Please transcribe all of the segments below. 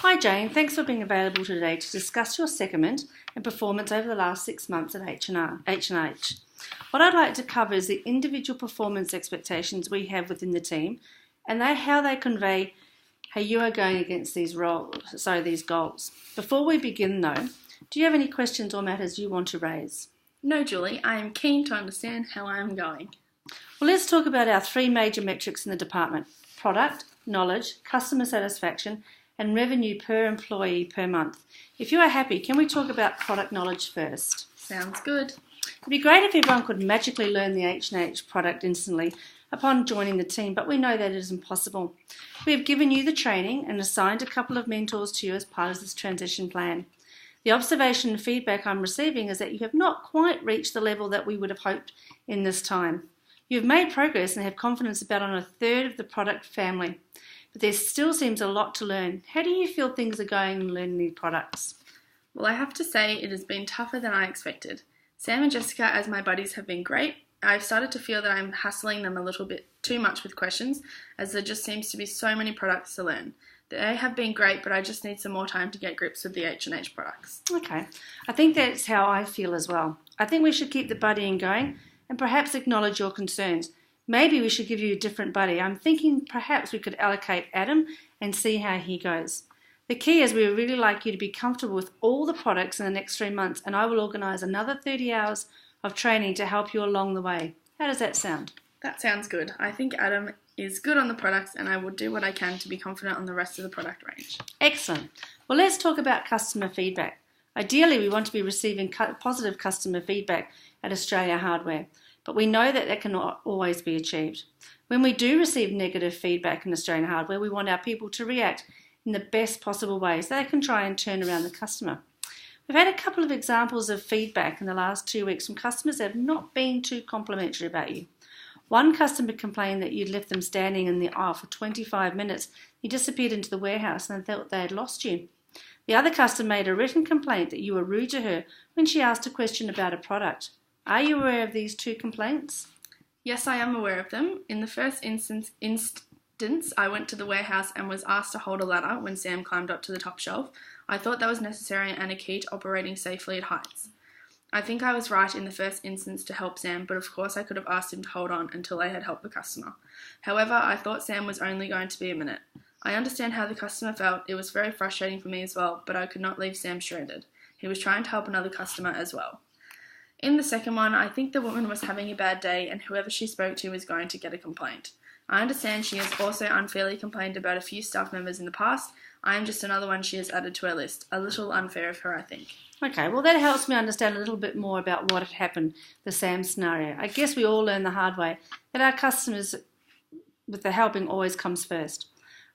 Hi Jane, thanks for being available today to discuss your secondment and performance over the last 6 months at H&H. What I'd like to cover is the individual performance expectations we have within the team and how they convey how you are going against these goals. Before we begin though, do you have any questions or matters you want to raise? No, Julie, I am keen to understand how I am going. Well, let's talk about our 3 major metrics in the department: product, knowledge, customer satisfaction, and revenue per employee per month. If you are happy, can we talk about product knowledge first? Sounds good. It'd be great if everyone could magically learn the H&H product instantly upon joining the team, but we know that it is impossible. We have given you the training and assigned a couple of mentors to you as part of this transition plan. The observation and feedback I'm receiving is that you have not quite reached the level that we would have hoped in this time. You have made progress and have confidence about on a third of the product family, but there still seems a lot to learn. How do you feel things are going in learning these products? Well, I have to say it has been tougher than I expected. Sam and Jessica, as my buddies, have been great. I've started to feel that I'm hassling them a little bit too much with questions, as there just seems to be so many products to learn. They have been great, but I just need some more time to get grips with the H&H products. Okay, I think that's how I feel as well. I think we should keep the buddying going and perhaps acknowledge your concerns. Maybe we should give you a different buddy. I'm thinking perhaps we could allocate Adam and see how he goes. The key is we would really like you to be comfortable with all the products in the next 3 months, and I will organise another 30 hours of training to help you along the way. How does that sound? That sounds good. I think Adam is good on the products, and I will do what I can to be confident on the rest of the product range. Excellent. Well, let's talk about customer feedback. Ideally, we want to be receiving positive customer feedback at Australia Hardware, but we know that cannot always be achieved. When we do receive negative feedback in Australian Hardware, we want our people to react in the best possible way so they can try and turn around the customer. We've had a couple of examples of feedback in the last 2 weeks from customers that have not been too complimentary about you. One customer complained that you'd left them standing in the aisle for 25 minutes. You disappeared into the warehouse and they thought they had lost you. The other customer made a written complaint that you were rude to her when she asked a question about a product. Are you aware of these 2 complaints? Yes, I am aware of them. In the first instance, I went to the warehouse and was asked to hold a ladder when Sam climbed up to the top shelf. I thought that was necessary and a key to operating safely at heights. I think I was right in the first instance to help Sam, but of course I could have asked him to hold on until I had helped the customer. However, I thought Sam was only going to be a minute. I understand how the customer felt. It was very frustrating for me as well, but I could not leave Sam stranded. He was trying to help another customer as well. In the second one, I think the woman was having a bad day and whoever she spoke to was going to get a complaint. I understand she has also unfairly complained about a few staff members in the past. I am just another one she has added to her list. A little unfair of her, I think. Okay, well that helps me understand a little bit more about what had happened, the Sam scenario. I guess we all learn the hard way that our customers with the helping always comes first.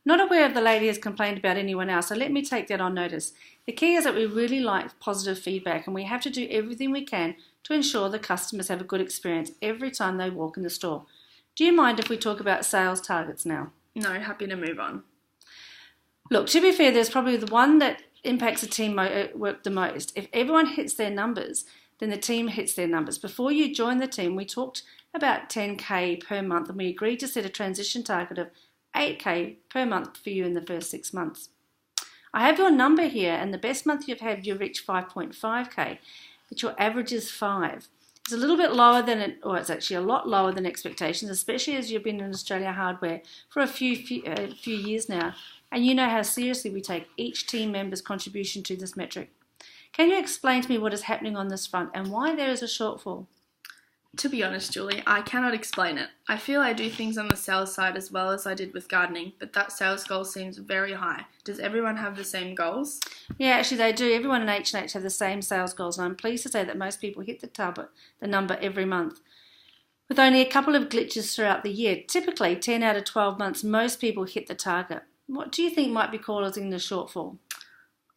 Not aware of the lady has complained about anyone else, so let me take that on notice. The key is that we really like positive feedback and we have to do everything we can to ensure the customers have a good experience every time they walk in the store. Do you mind if we talk about sales targets now? No, happy to move on. Look, to be fair, there's probably the one that impacts the team work the most. If everyone hits their numbers, then the team hits their numbers. Before you joined the team, we talked about 10K per month and we agreed to set a transition target of 8K per month for you in the first 6 months. I have your number here, and the best month you've had, you reached 5.5K, but your average is 5. It's a little bit lower than it's actually a lot lower than expectations, especially as you've been in Australia Hardware for a few years now, and you know how seriously we take each team member's contribution to this metric. Can you explain to me what is happening on this front and why there is a shortfall? To be honest, Julie, I cannot explain it. I feel I do things on the sales side as well as I did with gardening, but that sales goal seems very high. Does everyone have the same goals? Yeah, actually they do. Everyone in H&H have the same sales goals, and I'm pleased to say that most people hit the number every month. With only a couple of glitches throughout the year, typically 10 out of 12 months, most people hit the target. What do you think might be causing the shortfall?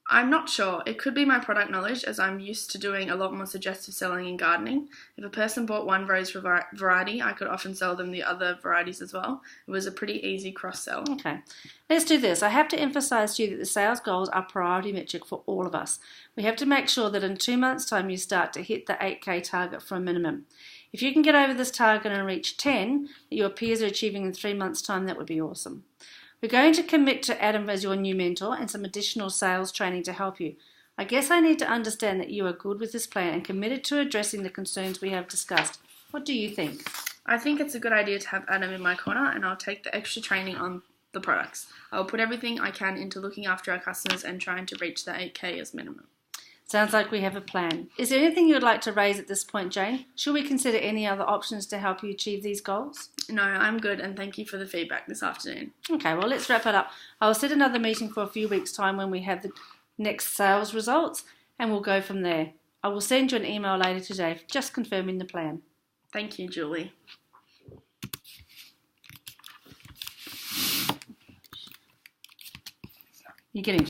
I'm not sure. It could be my product knowledge, as I'm used to doing a lot more suggestive selling in gardening. If a person bought one rose variety, I could often sell them the other varieties as well. It was a pretty easy cross-sell. Okay, let's do this. I have to emphasise to you that the sales goals are a priority metric for all of us. We have to make sure that in 2 months' time you start to hit the 8K target for a minimum. If you can get over this target and reach 10 that your peers are achieving in 3 months' time, that would be awesome. We're going to commit to Adam as your new mentor and some additional sales training to help you. I guess I need to understand that you are good with this plan and committed to addressing the concerns we have discussed. What do you think? I think it's a good idea to have Adam in my corner, and I'll take the extra training on the products. I'll put everything I can into looking after our customers and trying to reach the 8K as minimum. Sounds like we have a plan. Is there anything you would like to raise at this point, Jane? Should we consider any other options to help you achieve these goals? No, I'm good, and thank you for the feedback this afternoon. Okay, well, let's wrap it up. I'll set another meeting for a few weeks' time when we have the next sales results, and we'll go from there. I will send you an email later today just confirming the plan. Thank you, Julie. You're getting